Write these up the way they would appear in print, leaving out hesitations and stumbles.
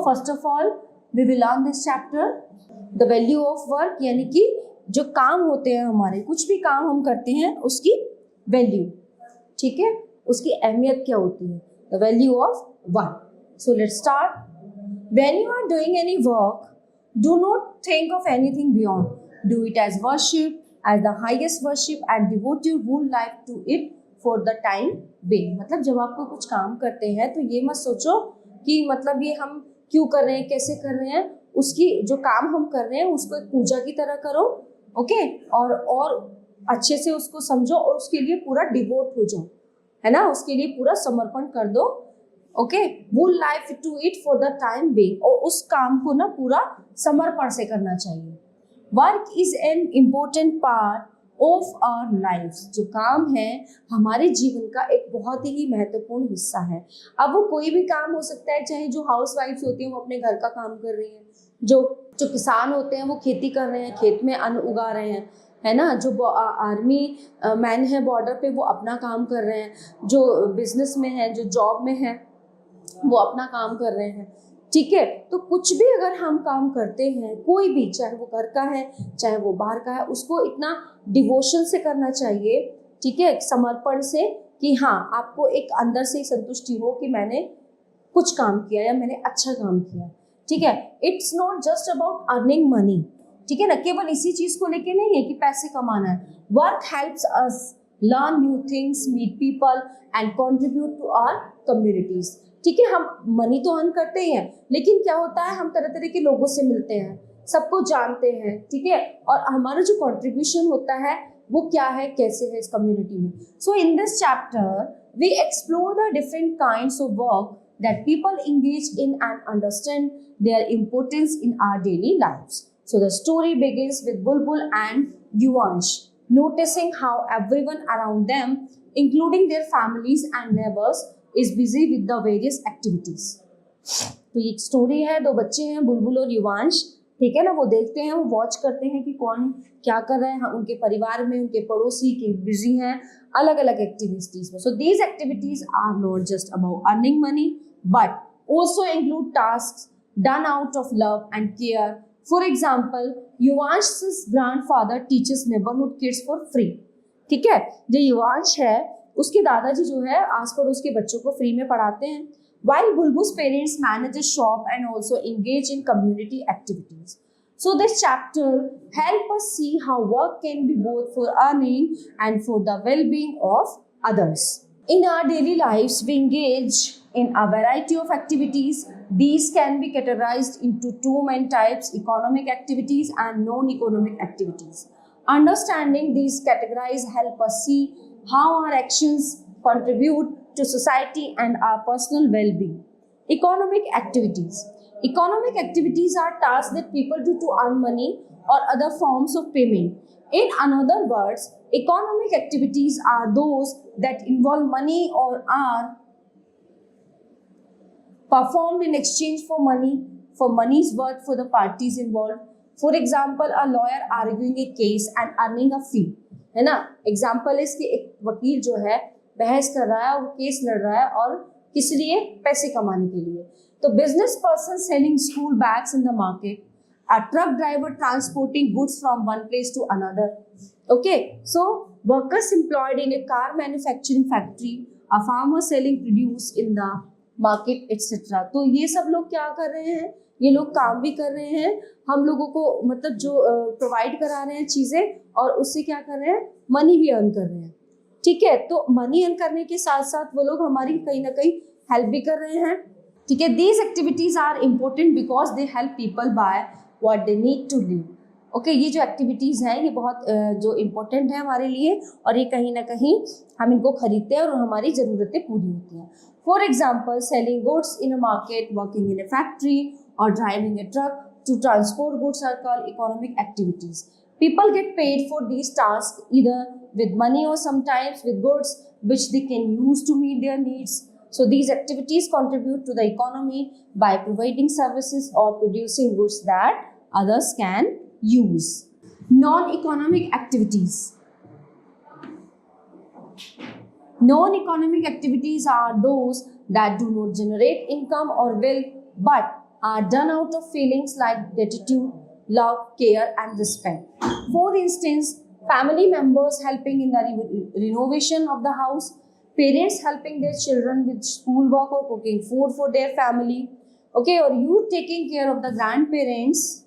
First of all we will learn this chapter the value of work, यानी कि जो काम होते हैं हमारे, कुछ भी काम हम करते हैं उसकी वैल्यू, ठीक है, उसकी अहमियत क्या होती है, the value of work. So let's start. When you are doing any work, do not think of anything beyond. Do it as worship, as the highest worship, and devote your whole life to it for the time being. मतलब जब आप कोई कुछ काम करते हैं तो ये मत सोचो कि मतलब ये हम क्यों कर रहे हैं, कैसे कर रहे हैं, उसकी जो काम हम कर रहे हैं उसको एक पूजा की तरह करो, ओके, और अच्छे से उसको समझो और उसके लिए पूरा डिवोट हो जाओ, है ना, उसके लिए पूरा समर्पण कर दो, okay, whole life to it for the time being, और उस काम को ना पूरा समर्पण से करना चाहिए. Work is an important part of our life. जो काम है हमारे जीवन का एक बहुत ही महत्वपूर्ण हिस्सा है. अब वो कोई भी काम हो सकता है, चाहे जो हाउस वाइफ होती हैं वो अपने घर का काम कर रही हैं, जो किसान होते हैं वो खेती कर रहे हैं, खेत में अन्न उगा रहे हैं, है ना, जो आर्मी मैन है बॉर्डर पे वो अपना काम कर रहे हैं, जो बिजनेस में है, जो जॉब में है वो अपना काम कर रहे हैं, ठीक है. तो कुछ भी अगर हम काम करते हैं, कोई भी, चाहे वो घर का है चाहे वो बाहर का है, उसको इतना डिवोशन से करना चाहिए, ठीक है, समर्पण से, कि हाँ आपको एक अंदर से संतुष्टि हो कि मैंने कुछ काम किया या मैंने अच्छा काम किया, ठीक है. It's not just about earning money, ठीक है ना, केवल इसी चीज को लेके नहीं है कि पैसे कमाना है. Work helps us learn new things, meet people and contribute to our communities. ठीक है, हम मनी तो अर्न करते ही हैं, लेकिन क्या होता है, हम तरह तरह के लोगों से मिलते हैं, सबको जानते हैं, ठीक है, और हमारा जो कंट्रीब्यूशन होता है वो क्या है, कैसे है इस कम्युनिटी में. So in this chapter we explore the different kinds of work that people engage in and understand their importance in our daily lives. So the story begins with Bulbul and Yuvansh noticing how everyone around them, including their families and neighbors, is busy with the various activities. तो ये story है, दो बच्चे हैं बुलबुल और युवांश, ठीक है ना, वो देखते हैं, वो वॉच करते हैं कि कौन क्या कर रहे हैं, उनके परिवार में उनके पड़ोसी के बिजी हैं अलग अलग एक्टिविटीज में. So these activities are not just about earning money but also include tasks done out of love and care. For example, Yuvansh's grandfather teaches neighborhood kids for free. ठीक है, जो युवांश है उसके दादाजी जो है आस पड़ोस के बच्चों को फ्री में पढ़ाते हैं. While Bulbul's parents manage a shop and also engage in community activities. So this chapter help us see how work can be both for earning and for the well-being of others. In our daily lives, we engage in a variety of activities. These can be categorized into two main types: economic activities and non-economic activities. Understanding these categories help us see how our actions contribute to society and our personal well-being. Economic activities. Economic activities are tasks that people do to earn money or other forms of payment. In other words, economic activities are those that involve money or are performed in exchange for money's worth for the parties involved. For example, a lawyer arguing a case and earning a fee, है ना. Example इसके एक वकील जो है बहस कर रहा है, वो केस लड़ रहा है और किस लिए, पैसे कमाने के लिए. तो business person selling school bags in the market, a truck driver transporting goods from one place to another. Okay, so workers employed in a car manufacturing factory, a farmer selling produce in the market, etc. तो ये सब लोग क्या कर रहे हैं, ये लोग काम भी कर रहे हैं, हम लोगों को मतलब जो प्रोवाइड करा रहे हैं चीजें, और उससे क्या कर रहे हैं, मनी भी अर्न कर रहे हैं. ठीक है, तो मनी अर्न करने के साथ साथ वो लोग हमारी कहीं ना कहीं हेल्प भी कर रहे हैं. ठीक है, these activities are important because they help people by what they need to live. Okay, ये जो एक्टिविटीज़ हैं ये बहुत जो इम्पोर्टेंट है हमारे लिए, और ये कहीं ना कहीं हम इनको खरीदते हैं और हमारी ज़रूरतें पूरी होती हैं. For example, selling goods in a market, working in a factory और driving a truck to transport goods are called economic activities. People get paid for these tasks either with money or sometimes with goods which they can use to meet their needs. So these activities contribute to the economy by providing services or producing goods that others can use. Non-economic activities. Non-economic activities are those that do not generate income or wealth but are done out of feelings like gratitude, love, care, and respect. For instance, family members helping in the renovation of the house, parents helping their children with schoolwork or cooking food for their family, okay, or you taking care of the grandparents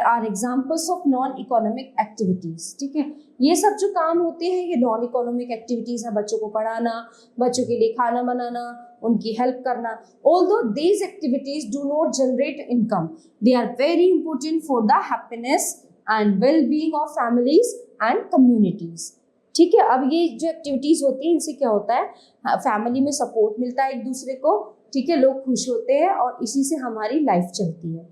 are examples of non economic activities. ठीक है, ये सब जो काम होते हैं ये non economic activities है. बच्चों को पढ़ाना, बच्चों के लिए खाना बनाना, उनकी हेल्प करना. Although these activities do not generate income, they are very important for the happiness and well-being of families and communities. ठीक है, अब ये जो एक्टिविटीज होती हैं इनसे क्या होता है, फैमिली में सपोर्ट मिलता है एक दूसरे को. ठीक है, लोग खुश होते हैं और इसी से हमारी लाइफ चलती है.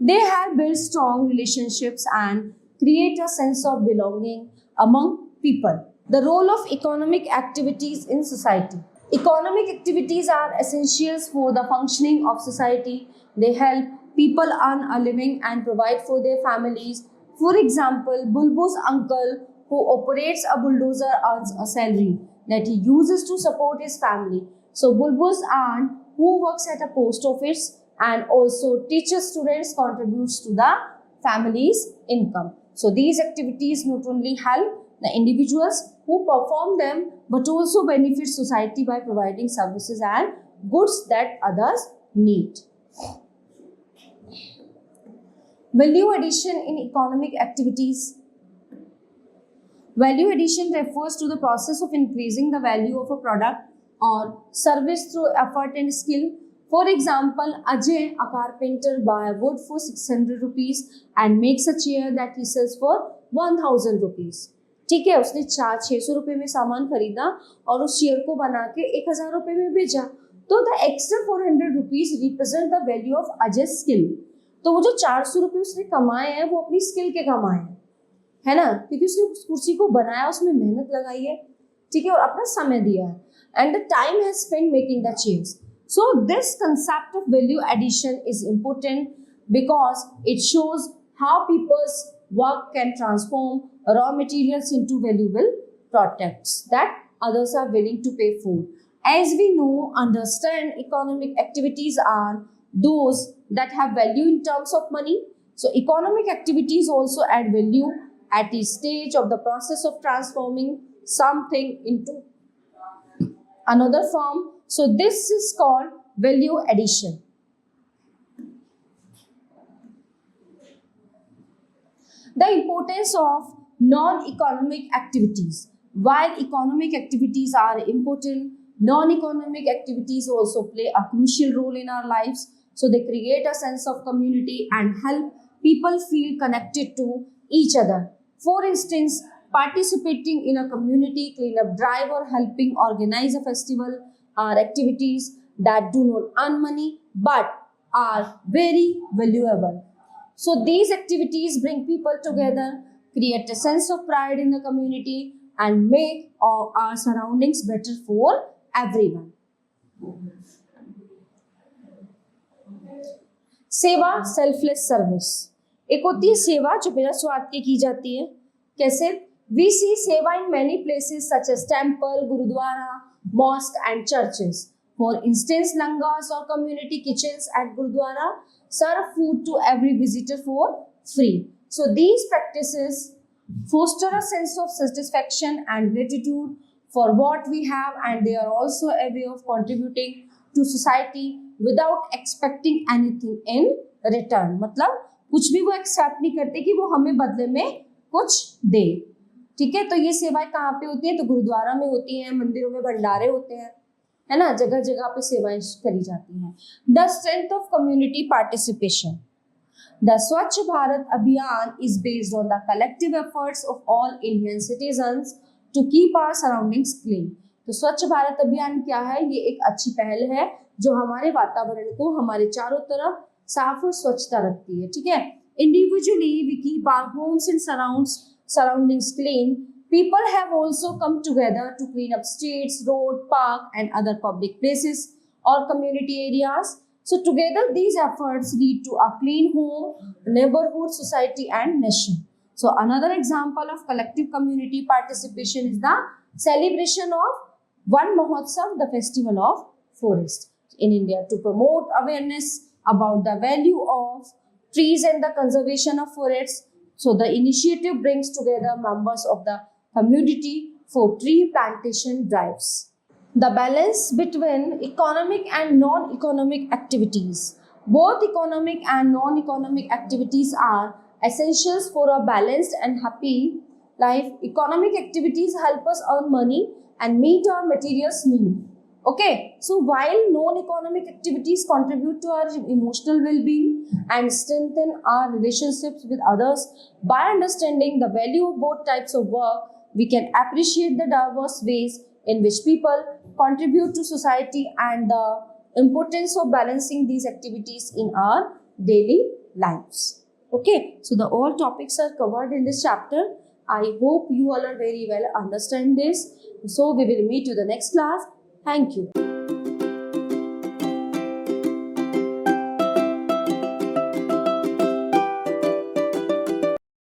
They have built strong relationships and create a sense of belonging among people. The role of economic activities in society. Economic activities are essentials for the functioning of society. They help people earn a living and provide for their families. For example, Bulbu's uncle who operates a bulldozer earns a salary that he uses to support his family. So Bulbu's aunt who works at a post office and also teaches students contributes to the family's income. So these activities not only help the individuals who perform them but also benefit society by providing services and goods that others need. Value addition in economic activities. Value addition refers to the process of increasing the value of a product or service through effort and skill. For example, Ajay, a carpenter, buys wood for 600 rupees and makes a chair that he sells for 1000 rupees. ठीक है, उसने 600 रुपए में सामान खरीदा और उस chair को बना के 1000 रुपए में बेचा. तो the extra 400 rupees represent the value of Ajay skill. तो वो जो 400 रुपए उसने कमाए हैं वो अपनी स्किल के कमाए हैं, है ना, क्योंकि उसने उस कुर्सी को बनाया, उसमें मेहनत लगाई है. ठीक है, और अपना समय दिया है. And the time has spent making the chairs. So this concept of value addition is important because it shows how people's work can transform raw materials into valuable products that others are willing to pay for. As we know, understand, economic activities are those that have value in terms of money. So economic activities also add value at each stage of the process of transforming something into another form. So this is called value addition. The importance of non-economic activities. While economic activities are important, non-economic activities also play a crucial role in our lives. So they create a sense of community and help people feel connected to each other. For instance, participating in a community cleanup drive or helping organize a festival are activities that do not earn money but are very valuable. So these activities bring people together, create a sense of pride in the community and make our surroundings better for everyone. सेवा, selfless service. एक होती है सेवा जो बिना स्वार्थ के की जाती है. कैसे? We see seva in many places such as temple, gurudwara, mosque and churches. For instance, langars or community kitchens at gurudwara serve food to every visitor for free. So these practices foster a sense of satisfaction and gratitude for what we have, and they are also a way of contributing to society without expecting anything in return. मतलब कुछ भी वो accept नहीं करते कि वो हमें बदले में कुछ दे. ठीक है, तो ये सेवाएं कहाँ पे होती है? तो गुरुद्वारा में होती हैं, मंदिरों में भंडारे होते हैं, है ना, जगह जगह पे सेवाएं करी जाती हैं. The strength of community participation. The Swachh Bharat Abhiyan is based on the collective efforts of all Indian citizens to keep our surroundings clean. तो स्वच्छ भारत अभियान क्या है? ये एक अच्छी पहल है जो हमारे वातावरण को हमारे चारों तरफ साफ और स्वच्छता रखती है. ठीक है, individually we keep our homes and surroundings clean. People have also come together to clean up streets, road, park and other public places or community areas. So together these efforts lead to a clean home, neighborhood, society and nation. So another example of collective community participation is the celebration of Van Mahotsav, the festival of forest in India. To promote awareness about the value of trees and the conservation of forests. So the initiative brings together members of the community for tree plantation drives. The balance between economic and non-economic activities. Both economic and non-economic activities are essentials for a balanced and happy life. Economic activities help us earn money and meet our materials need. Okay, so while non-economic activities contribute to our emotional well-being and strengthen our relationships with others, by understanding the value of both types of work, we can appreciate the diverse ways in which people contribute to society and the importance of balancing these activities in our daily lives. Okay, so the all topics are covered in this chapter. I hope you all are very well understand this. So we will meet you the next class. Thank you.